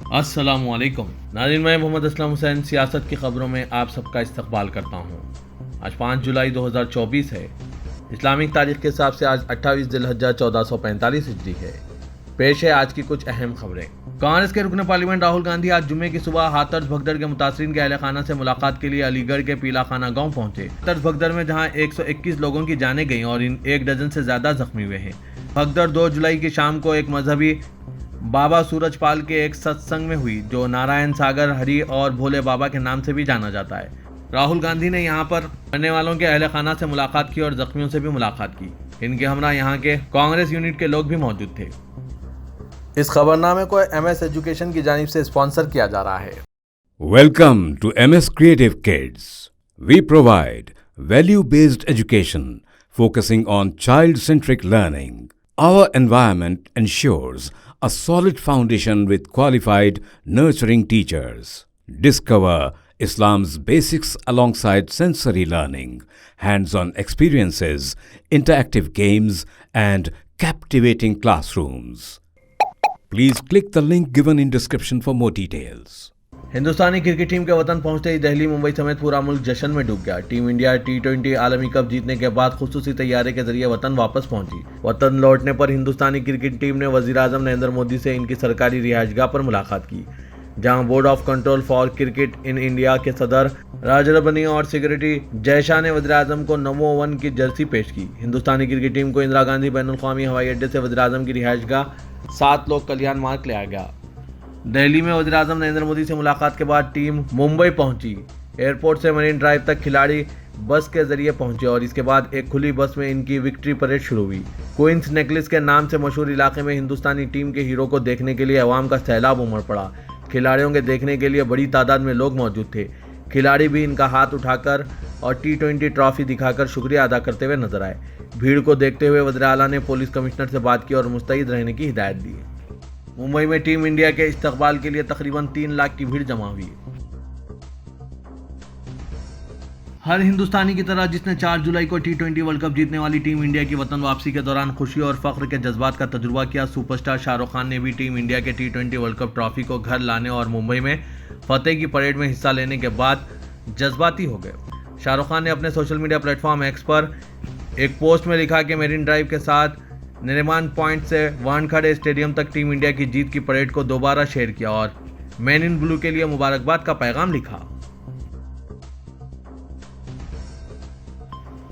अस्सलामुअलैकुम नाज़रीन, मैं मोहम्मद असलम हुसैन सियासत की खबरों में आप सबका इस्तकबाल करता हूँ। आज 5 जुलाई 2024 है। इस्लामिक तारीख के हिसाब से आज 28 जिलहज्जा 1445 हिजरी है। पेश है आज की कुछ अहम खबरें। कांग्रेस के रुकन पार्लियामेंट राहुल गांधी आज जुम्मे की सुबह हाथरस भगदड़ के मुतासरीन के अहल खाना से मुलाकात के लिए अलीगढ़ के पीला खाना गाँव पहुंचे। हाथरस भगदड़ में जहां 121 लोगों की जानें गईं और इन 1 डजन से ज्यादा जख्मी हुए हैं। भगदड़ 2 जुलाई की शाम को एक मजहबी बाबा सूरजपाल के एक सत्संग में हुई, जो नारायण सागर, हरि और भोले बाबा के नाम से भी जाना जाता है। राहुल गांधी ने यहां पर मरने वालों के अहले खाना से मुलाकात की और जख्मियों से भी मुलाकात की। इनके हमरा यहां के कांग्रेस यूनिट के लोग भी मौजूद थे। इस खबरनामे को MS एजुकेशन की जानिब से स्पॉन्सर किया जा रहा है। Welcome to MS Creative Kids. We provide value-based education focusing on child-centric learning. Our environment ensures a solid foundation with qualified, nurturing teachers. Discover Islam's basics alongside sensory learning, hands-on experiences, interactive games, and captivating classrooms. Please click the link given in description for more details. Hindustani cricket team के वतन पहुंचते ही दिल्ली, मुंबई समेत पूरा मुल्क जश्न में डूब गया। टीम इंडिया T20 आलमी कप जीतने के बाद खुसूसी तैयारी के जरिए वतन वापस पहुंची। वतन लौटने पर हिंदुस्तानी क्रिकेट टीम ने वज़ीर-ए-आज़म नरेंद्र मोदी से इनकी सरकारी रिहायशगाह पर मुलाकात की, जहां board of control for cricket in India के सदर राजरबनी और सेक्रेटरी जयशाह ने वज़ीर-ए-आज़म को नमो वन की जर्सी पेश की। हिंदुस्तानी क्रिकेट टीम को इंदिरा गांधी बैनुल-अक़वामी हवाई अड्डे से वज़ीर-ए-आज़म की रिहायशगाह 7 लोक कल्याण मार्ग ले आया गया। दिल्ली में वज़ीर-ए-आज़म नरेंद्र मोदी से मुलाकात के बाद टीम मुंबई पहुंची। एयरपोर्ट से मरीन ड्राइव तक खिलाड़ी बस के जरिए पहुंचे और इसके बाद एक खुली बस में इनकी विक्ट्री परेड शुरू हुई। क्वींस नेकलेस के नाम से मशहूर इलाके में हिंदुस्तानी टीम के हीरो को देखने के लिए अवाम का सैलाब उमड़ पड़ा। खिलाड़ियों के देखने के लिए बड़ी तादाद में लोग मौजूद थे। खिलाड़ी भी इनका हाथ उठाकर और T20 ट्रॉफी दिखाकर शुक्रिया अदा करते हुए नजर आए। भीड़ को देखते हुए वज़ीर आला ने पुलिस कमिश्नर से बात की और मुस्तैद रहने की हिदायत दी। मुंबई में टीम इंडिया के इस्तकबाल के लिए तकरीबन 3 लाख की भीड़ जमा हुई। हर हिंदुस्तानी की तरह जिसने 4 जुलाई को T20 वर्ल्ड कप जीतने वाली टीम इंडिया की वतन वापसी के दौरान खुशी और फख्र के जज्बात का तजुर्बा किया, सुपरस्टार शाहरुख खान ने भी टीम इंडिया के T20 वर्ल्ड कप ट्रॉफी को घर लाने और मुंबई में फतेह की परेड में हिस्सा लेने के बाद जज्बाती हो गए। शाहरुख खान ने अपने सोशल मीडिया प्लेटफॉर्म X पर एक पोस्ट में लिखा कि मेरीन ड्राइव के साथ नरिमान पॉइंट से वानखेड़े स्टेडियम तक टीम इंडिया की जीत की परेड को दोबारा शेयर किया और मैन इन ब्लू के लिए मुबारकबाद का पैगाम लिखा।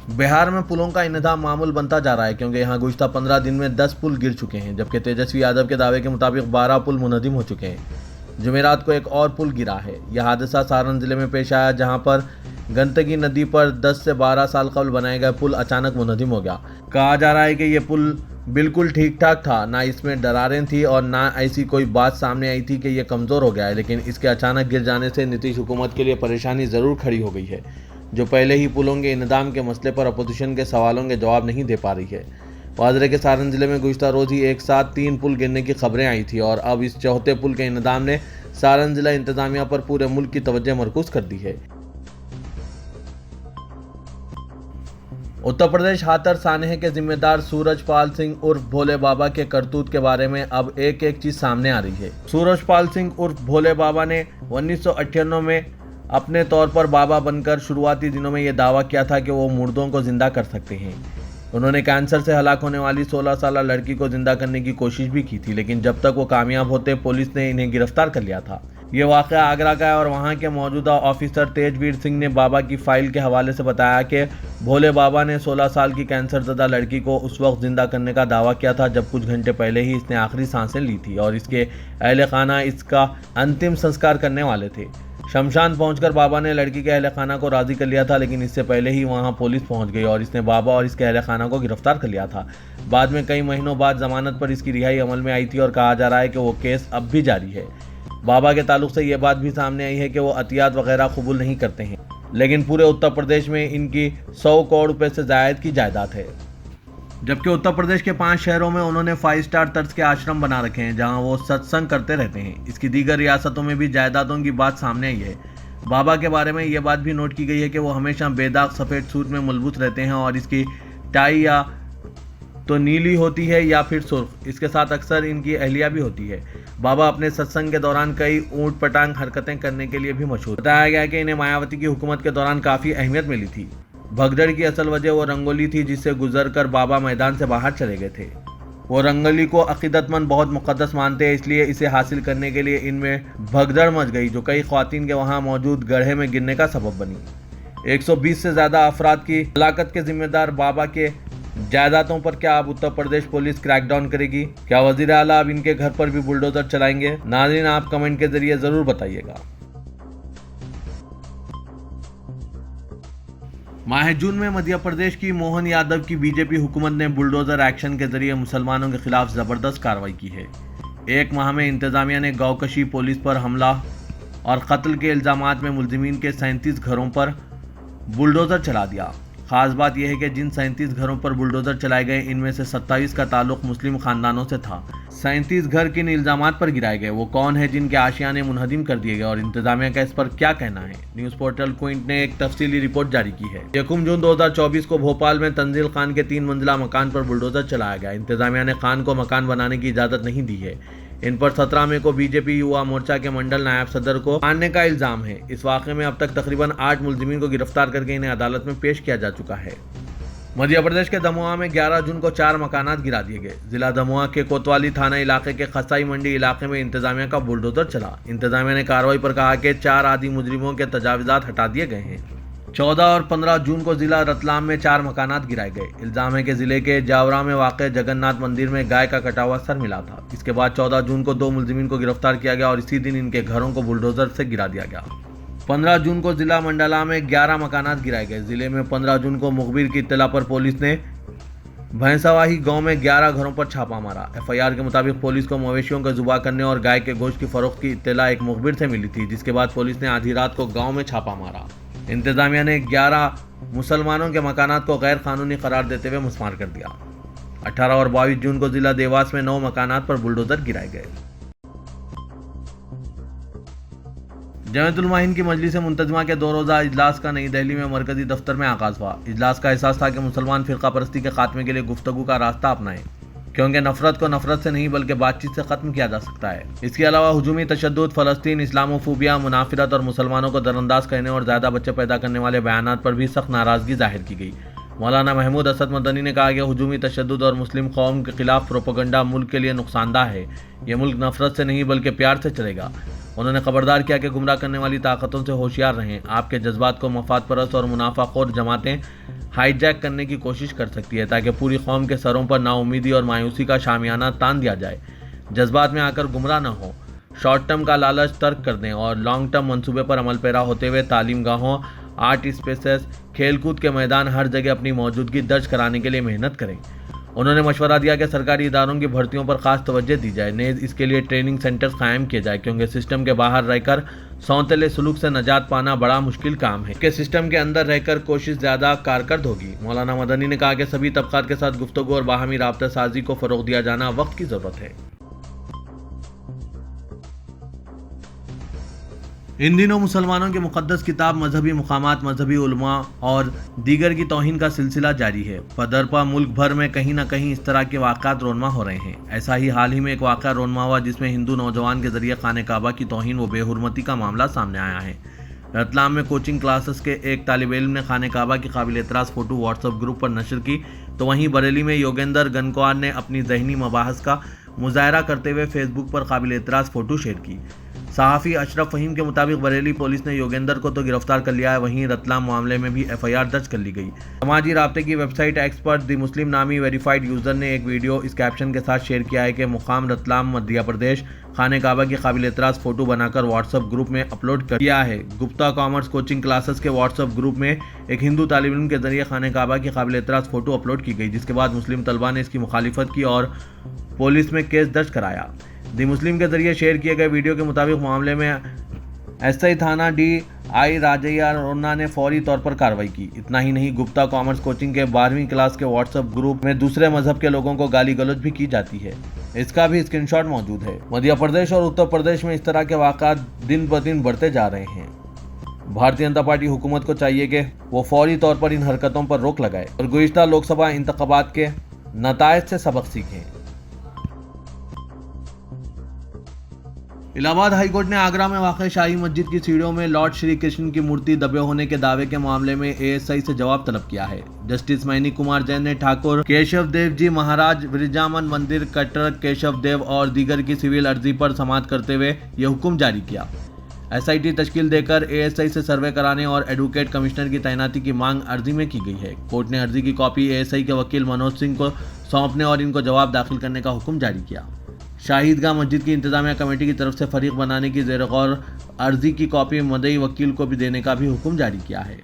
बिहार में पुलों का इंतजाम मामूल बनता जा रहा है, क्योंकि यहां गुज़िश्ता 15 दिन में 10 पुल गिर चुके हैं, जबकि तेजस्वी यादव के दावे के मुताबिक 12 पुल मुनहदिम हो चुके हैं। जुमेरात को एक और पुल गिरा है। यह हादसा सारण जिले में पेश आया, जहां पर गंदगी नदी पर 10 से 12 साल कबल बनाया गया पुल अचानक मुनहदिम हो गया। कहा जा रहा है कि यह पुल बिल्कुल ठीक ठाक था, ना इसमें दरारें थी और ना ऐसी कोई बात सामने आई थी कि यह कमज़ोर हो गया है, लेकिन इसके अचानक गिर जाने से नीतीश हुकूमत के लिए परेशानी ज़रूर खड़ी हो गई है, जो पहले ही पुलों के इंतजाम के मसले पर अपोजिशन के सवालों के जवाब नहीं दे पा रही है। वाज़ेह के सारण जिले में गुज़िश्ता रोज़ ही एक साथ 3 पुल गिरने की खबरें आई थी और अब इस चौथे पुल के इंतजाम ने सारण जिला इंतजामिया पर पूरे मुल्क की तवज्जो मरकूज़ कर दी है। उत्तर प्रदेश हाथरस सानेह के जिम्मेदार सूरजपाल सिंह उर्फ भोले बाबा के करतूत के बारे में अब एक एक चीज सामने आ रही है। सूरजपाल सिंह उर्फ भोले बाबा ने 1998 में अपने तौर पर बाबा बनकर शुरुआती दिनों में यह दावा किया था कि वो मुर्दों को जिंदा कर सकते हैं। उन्होंने कैंसर से हलाक होने वाली 16 साल लड़की को जिंदा करने की कोशिश भी की थी, लेकिन जब तक वो कामयाब होते पुलिस ने इन्हें गिरफ्तार कर लिया था। ये वाक़या आगरा का है और वहाँ के मौजूदा ऑफिसर तेजवीर सिंह ने बाबा की फाइल के हवाले से बताया कि भोले बाबा ने 16 साल की कैंसर ज़दा लड़की को उस वक्त जिंदा करने का दावा किया था जब कुछ घंटे पहले ही इसने आखिरी सांसें ली थी और इसके अहले खाना इसका अंतिम संस्कार करने वाले थे। शमशान पहुंचकर बाबा ने लड़की के अहले खाना को राज़ी कर लिया था, लेकिन इससे पहले ही वहां पुलिस पहुंच गई और इसने बाबा और इसके अहले खाना को गिरफ्तार कर लिया था। बाद में कई महीनों बाद जमानत पर इसकी रिहाई अमल में आई थी और कहा जा रहा है कि वो केस अब भी जारी है। बाबा के ताल्लुक से ये बात भी सामने आई है कि वो अतियात वगैरह कबूल नहीं करते हैं, लेकिन पूरे उत्तर प्रदेश में इनकी 100 करोड़ रुपए से जायद की जायदाद है, जबकि उत्तर प्रदेश के 5 शहरों में उन्होंने 5 स्टार तर्ज के आश्रम बना रखे हैं, जहां वो सत्संग करते रहते हैं। इसकी दीगर रियासतों में भी जायदादों की बात सामने आई है। बाबा के बारे में ये बात भी नोट की गई है कि वो हमेशा बेदाग सफ़ेद सूट में मलबूस रहते हैं और इसकी टाई या तो नीली होती है या फिर सुर्ख। इसके साथ अक्सर इनकी अहलिया भी होती है। बाबा अपने सत्संग के दौरान कई ऊंट पटांग हरकतें करने के लिए भी मशहूर। बताया गया है कि इन्हें मायावती की हुकूमत के दौरान काफ़ी अहमियत मिली थी। भगदड़ की असल वजह वो रंगोली थी जिससे गुजर कर बाबा मैदान से बाहर चले गए थे। वो रंगोली को अकीदतमंद बहुत मुकद्दस मानते हैं, इसलिए इसे हासिल करने के लिए इनमें भगदड़ मच गई जो कई ख्वातीन के वहाँ मौजूद गड्ढे में गिरने का सबब बनी। 120 से ज़्यादा अफराद की हलाकत के जिम्मेदार बाबा के जायदादों पर क्या अब उत्तर प्रदेश पुलिस क्रैकडाउन करेगी? क्या वजीर आला अब इनके घर पर भी बुलडोजर चलाएंगे? नाज़रीन, आप कमेंट के जरिए जरूर बताइएगा। माह जून में मध्य प्रदेश की मोहन यादव की बीजेपी हुकूमत ने बुलडोजर एक्शन के जरिए मुसलमानों के खिलाफ जबरदस्त कार्रवाई की है। एक माह में इंतजामिया ने गौकशी, पुलिस पर हमला और कत्ल के इल्जामात में मुलजिमीन के 37 घरों पर बुलडोजर चला दिया। खास बात यह है कि जिन 37 घरों पर बुलडोजर चलाए गए इनमें से 27 का ताल्लुक मुस्लिम खानदानों से था। 37 घर किन इल्जामात पर गिराए गए, वो कौन है जिनके आशियाने मुनहदिम कर दिए गए और इंतजामिया का इस पर क्या कहना है? न्यूज पोर्टल क्विंट ने एक तफसीली रिपोर्ट जारी की है। 1 जून 2024 को भोपाल में तंजील खान के 3 मंजिला मकान पर बुलडोजर चलाया गया। इंतजामिया ने खान को मकान बनाने की इजाजत नहीं दी है। इन पर 17 मई को बीजेपी युवा मोर्चा के मंडल नायब सदर को मारने का इल्जाम है। इस वाक़े में अब तक तकरीबन 8 मुलजिमीन को गिरफ्तार करके इन्हें अदालत में पेश किया जा चुका है। मध्य प्रदेश के दमोह में 11 जून को 4 मकानात गिरा दिए गए। जिला दमोह के कोतवाली थाना इलाके के खसाई मंडी इलाके में इंतजामिया का बुलडोजर चला। इंतजामिया ने कार्रवाई पर कहा कि 4 आदि मुजरिमों के तजाविजात हटा दिए गए हैं। 14 और 15 जून को जिला रतलाम में 4 मकानात गिराए गए। इल्जाम है कि जिले के जावरा में वाक़ जगन्नाथ मंदिर में गाय का कटा हुआ सर मिला था। इसके बाद 14 जून को 2 मुलजिमीन को गिरफ्तार किया गया और इसी दिन इनके घरों को बुलडोजर से गिरा दिया गया। 15 जून को जिला मंडला में 11 मकानात गिराए गए। जिले में 15 जून को मुखबिर की इत्तला पर पुलिस ने भैंसावाही गांव में 11 घरों पर छापा मारा। एफआईआर के मुताबिक पुलिस को मवेशियों का जुबा करने और गाय के गोश्त की फरोख्त की इत्तला एक मुखबिर से मिली थी, जिसके बाद पुलिस ने आधी रात को गांव में छापा मारा। इंतजामिया ने 11 मुसलमानों के मकानात को गैर कानूनी करार देते हुए मुस्मार कर दिया। 18 और 22 जून को जिला देवास में 9 मकानात पर बुलडोजर गिराए गए। जमात उलमा की मजलिस मुंतजमा के 2 रोज़ा इजलास का नई दिल्ली में मरकजी दफ्तर में आगाज हुआ। इजलास का एहसास था कि मुसलमान फिरका परस्ती के खात्मे के लिए गुफ्तगू का रास्ता अपनाएं, क्योंकि नफरत को नफरत से नहीं बल्कि बातचीत से खत्म किया जा सकता है। इसके अलावा हुजूमी तशद्दुद, फ़लस्तीन, इस्लामोफोबिया, मुनाफिरत और मुसलमानों को दरअंदाज करने और ज़्यादा बच्चे पैदा करने वाले बयानात पर भी सख्त नाराज़गी जाहिर की गई। मौलाना महमूद असद मदनी ने कहा कि हुजूमी तशद्दुद और मुस्लिम कौम के खिलाफ प्रोपेगेंडा मुल्क के लिए नुकसानदा है। ये मुल्क नफरत से नहीं बल्कि प्यार से चलेगा। उन्होंने खबरदार किया कि गुमराह करने वाली ताकतों से होशियार रहें। आपके जज्बात को मफाद परस्त और मुनाफाखोर जमातें हाईजैक करने की कोशिश कर सकती है ताकि पूरी कौम के सरों पर नाउमीदी और मायूसी का शामियाना तान दिया जाए। जज्बात में आकर गुमराह न हो, शॉर्ट टर्म का लालच तर्क कर दें और लॉन्ग टर्म मंसूबे पर अमल पैरा होते हुए तालीम गाहों, आर्ट स्पेसेस, खेलकूद के मैदान हर जगह अपनी मौजूदगी दर्ज कराने के लिए मेहनत करें। उन्होंने मशवरा दिया कि सरकारी इदारों की भर्तियों पर खास तवज्जो दी जाए। नेज़ इसके लिए ट्रेनिंग सेंटर्स कायम किए जाए, क्योंकि सिस्टम के बाहर रहकर सौतेले सुलूक से नजात पाना बड़ा मुश्किल काम है कि सिस्टम के अंदर रहकर कोशिश ज़्यादा कारगर होगी। मौलाना मदनी ने कहा कि सभी तबकात के साथ गुफ्तगू और बाहमी राब्ता साजी को फ़रोग़ दिया जाना वक्त की ज़रूरत है। इन दिनों मुसलमानों की मुक़द्दस किताब मजहबी मुकामात, मजहबी उलमा और दीगर की तौहीन का सिलसिला जारी है। पदरपा मुल्क भर में कहीं ना कहीं इस तरह के वाक़ात रोनमा हो रहे हैं। ऐसा ही हाल ही में एक वाक़ा रोनमा हुआ जिसमें हिंदू नौजवान के जरिए खाने काबा की तौहीन व बेहुरमती का मामला सामने आया है। रतलाम में कोचिंग क्लासेस के एक तालिब इल्म ने खाने काबा की काबिल एतराज़ फ़ोटो व्हाट्सएप ग्रुप पर नशर की, तो वहीं बरेली में योगेंद्र गनकवार ने अपनी ज़हनी मबाहस का मुजाहरा करते हुए फेसबुक पर काबिल एतराज़ फ़ोटो शेयर की। सहाफ़ी अशरफ फ़हीम के मुताबिक बरेली पुलिस ने योगेंद्र को तो गिरफ्तार कर लिया है, वहीं रतलाम मामले में भी एफआईआर दर्ज कर ली गई। समाजी राब्ते की वेबसाइट एक्सपर्ट द मुस्लिम नामी वेरीफाइड यूज़र ने एक वीडियो इस कैप्शन के साथ शेयर किया है कि मुकाम रतलाम मध्य प्रदेश खाने काबा की काबिल एतराज़ फ़ोटो बनाकर व्हाट्सएप ग्रुप में अपलोड कर दिया है। गुप्ता कॉमर्स कोचिंग क्लासेस के व्हाट्सएप ग्रुप में एक हिंदू तालिब इल्म के जरिए खाने काबा की काबिल एतराज़ फ़ोटो अपलोड की गई, जिसके बाद मुस्लिम तलबा ने इसकी मुखालिफत की और पुलिस में केस दर्ज कराया। दी मुस्लिम के जरिए शेयर किए गए वीडियो के मुताबिक मामले में एसआई थाना DI राजैया रोन्ना ने फौरी तौर पर कार्रवाई की। इतना ही नहीं, गुप्ता कॉमर्स कोचिंग के 12वीं क्लास के व्हाट्सएप ग्रुप में दूसरे मजहब के लोगों को गाली गलौज भी की जाती है। इसका भी स्क्रीनशॉट मौजूद है। मध्य प्रदेश और उत्तर प्रदेश में इस तरह के वाक़ात दिन ब दिन बढ़ते जा रहे हैं। भारतीय जनता पार्टी हुकूमत को चाहिए कि वो फौरी तौर पर इन हरकतों पर रोक लगाए और गुज़िश्ता लोकसभा इंतखाबात के नतायज से सबक सीखें। इलाहाबाद हाईकोर्ट ने आगरा में वाक़ शाही मस्जिद की सीढ़ियों में लॉर्ड श्री कृष्ण की मूर्ति दबे होने के दावे के मामले में एएसआई से जवाब तलब किया है। जस्टिस मैनी कुमार जैन ने ठाकुर केशव देव जी महाराज विरजामन मंदिर कटर केशव देव और दीगर की सिविल अर्जी पर समाप्त करते हुए यह हुक्म जारी किया। एसआईटी तश्कील देकर एएसआई से सर्वे कराने और एडवोकेट कमिश्नर की तैनाती की मांग अर्जी में की गई है। कोर्ट ने अर्जी की कॉपी एएसआई के वकील मनोज सिंह को सौंपने और इनको जवाब दाखिल करने का हुक्म जारी किया। शाही ईदगाह मस्जिद की इंतजामिया कमेटी की तरफ से फरीक बनाने की ज़ेर गौर अर्जी की कॉपी मदई वकील को भी देने का भी हुक्म जारी किया है।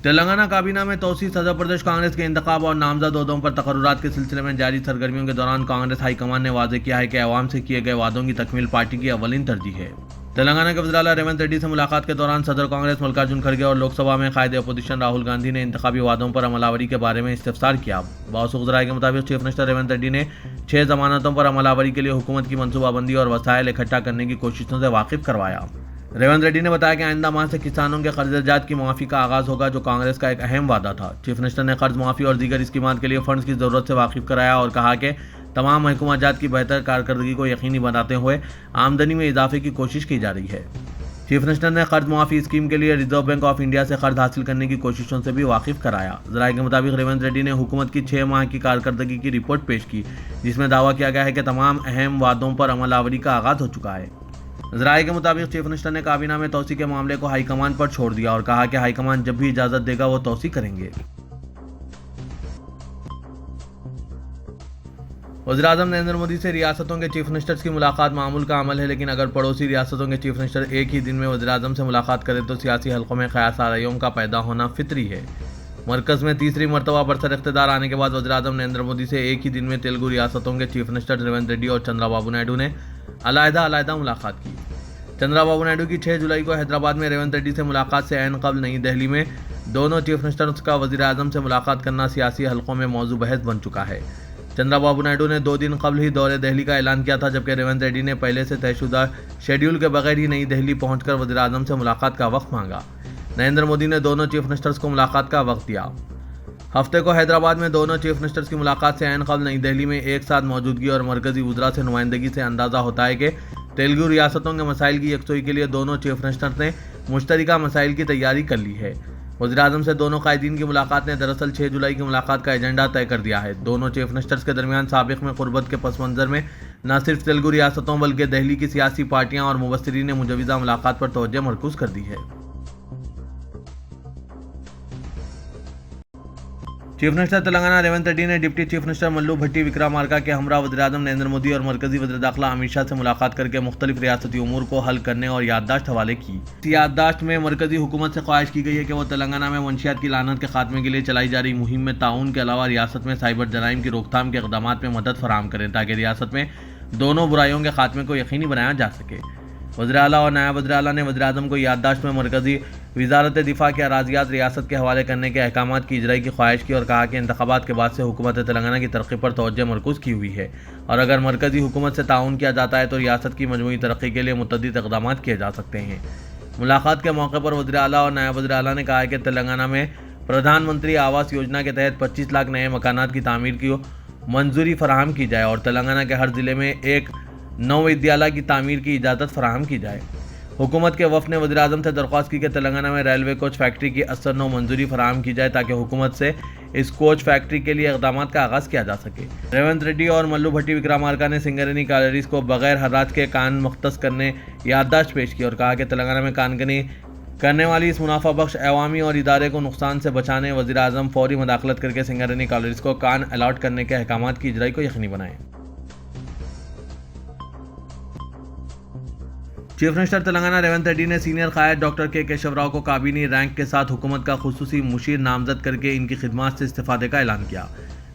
तेलंगाना काबीना में तौसीह सदर प्रदेश कांग्रेस के इंतखाब और नामजद ओहदों पर तकर्रुरात के सिलसिले में जारी सरगर्मियों के दौरान कांग्रेस हाईकमान ने वाज़ेह किया है कि अवाम से किए गए वादों की तकमील पार्टी की अव्वलीन तरजीह है। तेलंगाना के वज़ीर आला रेवंत रेड्डी से मुलाकात के दौरान सदर कांग्रेस मल्लिकार्जुन खड़गे और लोकसभा में कायदे अपोजिशन राहुल गांधी ने इंतखाबी वादों पर अमलावरी के बारे में इस्तिफसार किया। मौसूल राय के मुताबिक चीफ मिनिस्टर रेवंत रेड्डी ने 6 जमानतों पर अमलावरी के लिए हुकूमत की मनसूबाबंदी और वसाइल इकट्ठा करने की कोशिशों से वाकिफ करवाया। रेवंत रेड्डी ने बताया कि आइंदा माह से किसानों के कर्जजात की मुआफ़ी का आगाज़ होगा, जो कांग्रेस का एक अहम वादा था। चीफ मिनिस्टर ने कर्ज मुआफ़ी और दीगर स्कीमात के लिए फंड्स की ज़रूरत से वाकिफ कराया और कहा कि तमाम महकमा जात की बेहतर कारकर्दगी को यकीनी बनाते हुए आमदनी में इजाफे की कोशिश की जा रही है। चीफ मिनिस्टर ने कर्ज मुआफ़ी स्कीम के लिए रिजर्व बैंक ऑफ इंडिया से कर्ज हासिल करने की कोशिशों से भी वाकिफ कराया। ज़राए के मुताबिक रेवंत रेड्डी ने हुकूमत की 6 माह की कारकर्दगी की रिपोर्ट पेश की, जिसमें दावा किया गया है कि तमाम अहम वादों पर अमलावरी का आगाज़ हो चुका है। ज़राए के मुताबिक चीफ मिनिस्टर ने काबीना में तौसीह के मामले को हाईकमान पर छोड़ दिया और कहा कि हाईकमान जब भी इजाज़त देगा वो तौसीह करेंगे। वज़ीर-ए-आज़म नरेंद्र मोदी से रियासतों के चीफ मिनिस्टर्स की मुलाकात मामूल का अमल है, लेकिन अगर पड़ोसी रियासतों के चीफ मिनिस्टर एक ही दिन में वज़ीर-ए-आज़म से मुलाकात करें तो सियासी हलकों में क़यास-ए-आराइयों का पैदा होना फितरी है। मरकज़ में तीसरी मरतबा बरसर इख्तिदार आने के बाद वज़ीर-ए-आज़म नरेंद्र मोदी से एक ही दिन में तेलुगु रियासतों के चीफ मिनिस्टर रेवंत रेड्डी और चंद्राबाबू नायडू ने अलग-अलग मुलाकात की। चंद्राबाबू नायडू की 6 जुलाई को हैदराबाद में रेवंत रेड्डी से मुलाकात से ऐन कबल नई दिल्ली में दोनों चीफ मिनिस्टर्स का वज़ीर-ए-आज़म से मुलाकात करना सियासी हलकों में मौजू बहस बन चुका है। चंद्राबाबू नायडू ने 2 दिन कबल ही दौरे दिल्ली का ऐलान किया था, जबकि रेवंत रेड्डी ने पहले से तयशुदा शेड्यूल के बगैर ही नई दिल्ली पहुंचकर वज़ीर-ए-आज़म से मुलाकात का वक्त मांगा। नरेंद्र मोदी ने दोनों चीफ मिनिस्टर्स को मुलाकात का वक्त दिया। हफ्ते को हैदराबाद में दोनों चीफ मिनिस्टर्स की मुलाकात से ऐन कबल नई दिल्ली में एक साथ मौजूदगी और मरकजी वज़रा से नुमाइंदगी से अंदाज़ा होता है कि तेलुगु रियासतों के मसाइल की यकसुई के लिए दोनों चीफ मिनिस्टर्स ने मुश्तरका मसाइल की तैयारी कर ली है। वज़ीर-ए-आज़म से दोनों कायदीन की मुलाकात ने दरअसल 6 जुलाई की मुलाकात का एजेंडा तय कर दिया है। दोनों चीफ मिनिस्टर्स के दरमियान साबिक़ में क़ुर्बत के पस मंज़र में न सिर्फ तेलुगु रियासतों बल्कि दिल्ली की सियासी पार्टियाँ और मुबस्सिरीन ने मुजव्विज़ा मुलाकात पर तवज्जो मरकूज़ कर दी है। चीफ मिनिस्टर तेलंगाना रेवंत रेड्डी ने डिप्टी चीफ मिनिस्टर मल्लू भट्टी विक्रमार्का के हमरा वज़ीर-ए-आज़म नरेंद्र मोदी और मरकजी वज़ीर दाखिला अमित शाह से मुलाकात करके मुख्तलिफ रियासती उमूर को हल करने और याददाश्त हवाले की। इस याददाश्त में मरकजी हुकूमत से ख्वाहिश की गई है कि वह तेलंगाना में मंशियात की लानत के खात्मे के लिए चलाई जा रही मुहिम में ताउन के अलावा रियासत में साइबर जराइम की रोकथाम के इक़दाम में मदद फराहम करें, ताकि रियासत में दोनों बुराइयों के खात्मे को यकीनी बनाया जा सके। वज़ीर आला और नायब वज़ीर आला ने वज़ीर-ए-आज़म को याददाश्त में मरकजी वज़ारत दिफा के अराज़ियात रियासत के हवाले करने के अहकामात की इजराई की ख्वाहिश की और कहा कि इंतखाबात के बाद से हुकूमत तेलंगाना की तरक्की पर तवज्जो मरकूज़ की हुई है और अगर मरकजी हुकूमत से ताउन किया जाता है तो रियासत की मजमूई तरक्की के लिए मुतअद्दिद इक़दाम किए जा सकते हैं। मुलाकात के मौके पर वज़ीर आला और नायब वज़ीर आला ने कहा कि तेलंगाना में प्रधानमंत्री आवास योजना के तहत 25 लाख नए मकानात की तामीर की मंजूरी फराहम की जाए और तेलंगाना के हर ज़िले में एक नौ विद्यालय की तामीर की इजाज़त फराहम की जाए। हुकूमत के वफ़द ने वज़ीर-ए-आज़म से दरख्वास्त की कि तेलंगाना में रेलवे कोच फैक्ट्री की असर नौ मंजूरी फराहम की जाए ताकि हुकूमत से इस कोच फैक्ट्री के लिए इक़दाम का आगाज़ किया जा सके। रेवंत रेड्डी और मल्लू भट्टी विक्रमार्का ने सिंगरेनी कॉलेज को बगैर हर्राज के कान मुख्तस करने याददाश्त पेश की और कहा कि तेलंगाना में कानगनी करने वाली इस मुनाफा बख्श अवामी और इदारे को नुकसान से बचाने वज़ीर-ए-आज़म फौरी मदाखलत करके सिंगरेनी कॉलेज को कान अलॉट करने के अहकाम की इजराई को यकीनी बनाएं। चीफ मिनिस्टर तेलंगाना रेवंत रेड्डी ने सीनियर कायद डॉक्टर के केशव राव को काबीनी रैंक के साथ हुकूमत का खुसूसी मुशीर नामजद करके इनकी खिदमत से इस्तीफे का ऐलान किया।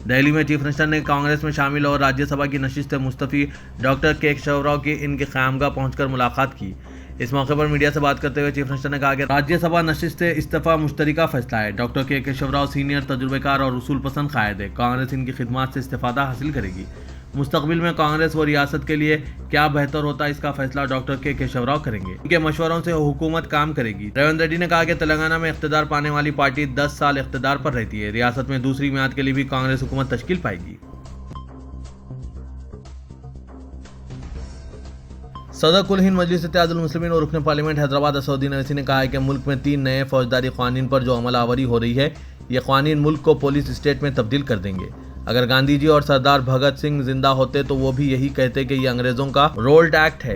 दिल्ली में चीफ मिनिस्टर ने कांग्रेस में शामिल और राज्यसभा की नशिस्त मुस्तफ़ी डॉक्टर के केशव राव की इनके क़यामगाह पहुंचकर मुलाकात की। इस मौके पर मीडिया से बात करते हुए चीफ मिनिस्टर ने कहा कि राज्यसभा नशिस्त इस्तीफा मुश्तरका फैसला है। डॉक्टर के केशव राव सीनियर तजुर्बेकार और उसूल पसंद कायद है। कांग्रेस इनकी खिदमत से इस्तीफा हासिल करेगी। मुस्तकबिल में कांग्रेस व रियासत के लिए क्या बेहतर होता है, इसका फैसला डॉक्टर के केशव राव करेंगे। इनके मशवरों से हुकूमत काम करेगी। रेवंत रेड्डी ने कहा कि तेलंगाना में इख्तिदार पाने वाली पार्टी 10 साल इख्तिदार पर रहती है। रियासत में दूसरी मियाद के लिए भी कांग्रेस हुकूमत तश्कील पाएगी। सदर कुल हिंद मजलिस इत्तेहादुल मुस्लिमीन और रुकन पार्लियामेंट हैदराबाद असदुद्दीन अवैसी ने कहा है कि मुल्क में 3 नए फौजदारी कानून पर जो अमल आवरी हो रही है, ये कानून मुल्क को पुलिस स्टेट में तब्दील कर देंगे। अगर गांधी जी और सरदार भगत सिंह जिंदा होते तो वो भी यही कहते कि ये अंग्रेजों का रोल्ड एक्ट है।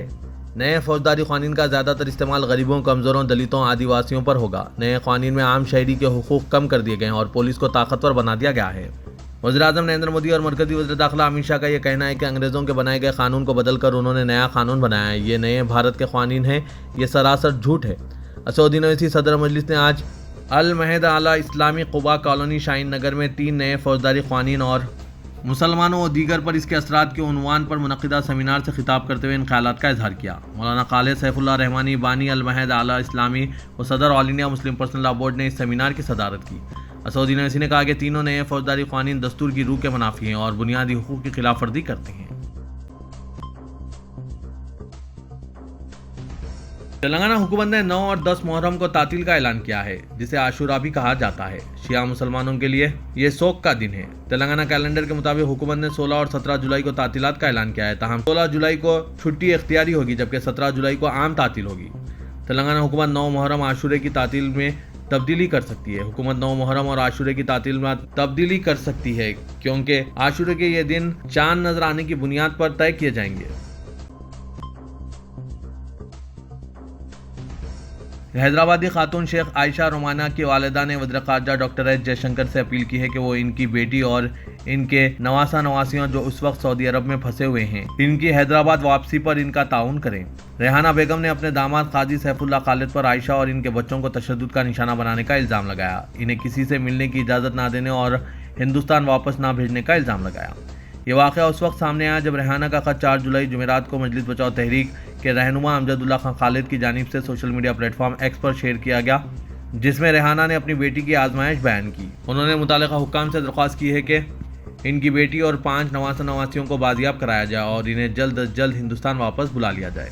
नए फौजदारी कानून का ज़्यादातर इस्तेमाल गरीबों, कमज़ोरों, दलितों, आदिवासियों पर होगा। नए कानून में आम शहरी के हुकूक कम कर दिए गए हैं और पुलिस को ताकतवर बना दिया गया है। वज़ीर-ए-आज़म नरेंद्र मोदी और मरकज़ी वज़ीर दाखिला अमित शाह का ये कहना है कि अंग्रेज़ों के बनाए गए कानून को बदलकर उन्होंने नया कानून बनाया है। ये नए भारत के कानून है, ये सरासर झूठ है। असदुद्दीन अवैसी सदर मजलिस ने आज अल महद आला इस्लामी कुबा कॉलोनी शाहीन नगर में 3 नए फौजदारी कानून और मुसलमानों और दीगर पर इसके असरात के उन्वान पर मुनक़िदा सेमिनार से खिताब करते हुए इन ख्यालात का इजहार किया। मौलाना खालिद सैफुल्लाह रहमानी, बानी अल महद आला इस्लामी व सदर all India Muslim personal law board ने इस सेमिनार की सदारत की। असदुद्दीन अवैसी ने कहा कि तीनों नए फौजदारी कानून दस्तूर की रूह के मुनाफी हैं और बुनियादी हुकूक की खिलाफ वर्जी करते हैं। तेलंगाना हुकूमत ने 9 और 10 मुहर्रम को तातील का ऐलान किया है, जिसे आशूरा भी कहा जाता है। शिया मुसलमानों के लिए ये शोक का दिन है। तेलंगाना कैलेंडर के मुताबिक हुकूमत ने 16 और 17 जुलाई को तातीलात का ऐलान किया है। तहम 16 जुलाई को छुट्टी इख्तियारी होगी, जबकि 17 जुलाई को आम तातील होगी। तेलंगाना हुकूमत 9 मुहर्रम आशूरे की तातील में तब्दीली कर सकती है। हुकूमत 9 मुहर्रम और आशूरे की तातील में तब्दीली कर सकती है, क्योंकि आशूरे के ये दिन चांद नजर आने की बुनियाद पर तय किए जाएंगे। हैदराबादी खातून शेख आयशा रोमाना की वालिदा ने वज़ीर ख़ारजा डॉक्टर एस जयशंकर से अपील की है कि वो इनकी बेटी और इनके नवासा नवासियों जो उस वक्त सऊदी अरब में फंसे हुए हैं, इनकी हैदराबाद वापसी पर इनका ताउन करें। रेहाना बेगम ने अपने दामाद काजी सैफुल्लाह खालिद पर आयशा और इनके बच्चों को तशद्दुद का निशाना बनाने का इल्ज़ाम लगाया। इन्हें किसी से मिलने की इजाज़त ना देने और हिंदुस्तान वापस ना भेजने का इल्ज़ाम लगाया। ये वाक़या उस वक्त सामने आया जब रेहाना का ख़त 4 जुलाई जुमेरात को मजलिस बचाओ तहरीक के रहनुमा अमजदुल्लाह खान खालिद की जानिब से सोशल मीडिया प्लेटफॉर्म एक्स पर शेयर किया गया, जिसमें रेहाना ने अपनी बेटी की आजमाइश बयान की। उन्होंने मुतालिका हुक्काम से दरख्वास्त की है कि इनकी बेटी और 5 नवासा नवासियों को बाजियाब कराया जाए और इन्हें जल्द अज जल्द हिंदुस्तान वापस बुला लिया जाए।